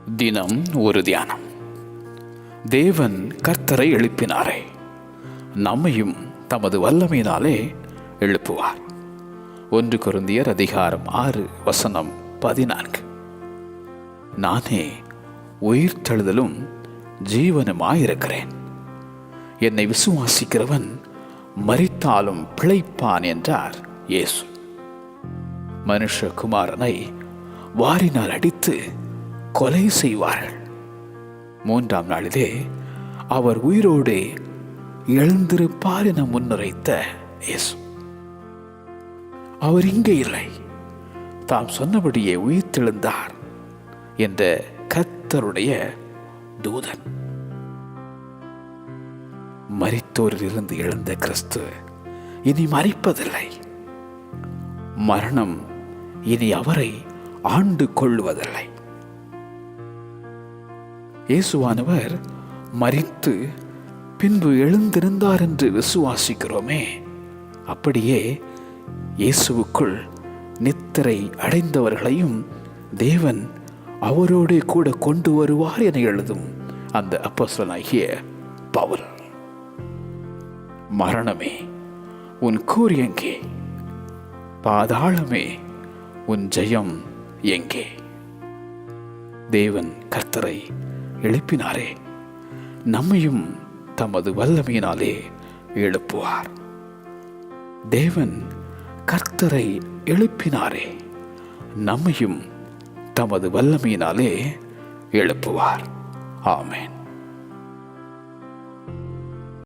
தினம் ஒரு தியானம். தேவன் கர்த்தரை எழுப்பினாரே, நம்மையும் தமது வல்லமையினாலே எழுப்புவார். 1 கொரிந்தியர் அதிகாரம் 6:14. நானே உயிர்த்தெழுதலும் ஜீவனுமாயிருக்கிறேன். என்னை விசுவாசிக்கிறவன் மரித்தாலும் பிழைப்பான் என்றார் இயேசு. மனுஷகுமாரனை வாரினால் அடித்து கொலை செய்வார்கள். 3ஆம் நாளிலே அவர் உயிரோடு எழுந்திருப்பார் என முன்னுரைத்த இயேசு. அவர் இங்கே இல்லை, தாம் சொன்னபடியே உயிர்த்தெழுந்தார் என்ற கர்த்தருடைய தூதன். மரித்தோரில் இருந்து எழுந்த கிறிஸ்து இனி மரிப்பதில்லை. மரணம் இனி அவரை ஆண்டு கொள்ளுவதில்லை. இயேசுவானவர் மரித்து பின்பு எழுந்திருந்தார் என்று விசுவாசிக்கிறோமே, அப்படியே இயேசுவுக்குள் நித்திரை அடைந்தவர்களையும் தேவன் அவரோடு கூட கொண்டு வருவார் என எழுதும் அந்த அப்போஸ்தலனாகிய பவுல். மரணமே உன் கூர் எங்கே? பாதாளமே உன் ஜெயம் எங்கே? தேவன் கர்த்தரை எழுப்பினாரே, நம்மையும் தமது வல்லமையினாலே எழுப்புவார். தேவன் கர்த்தரை எழுப்பினாரே, நம்மையும் தமது வல்லமையினாலே எழுப்புவார். ஆமென்.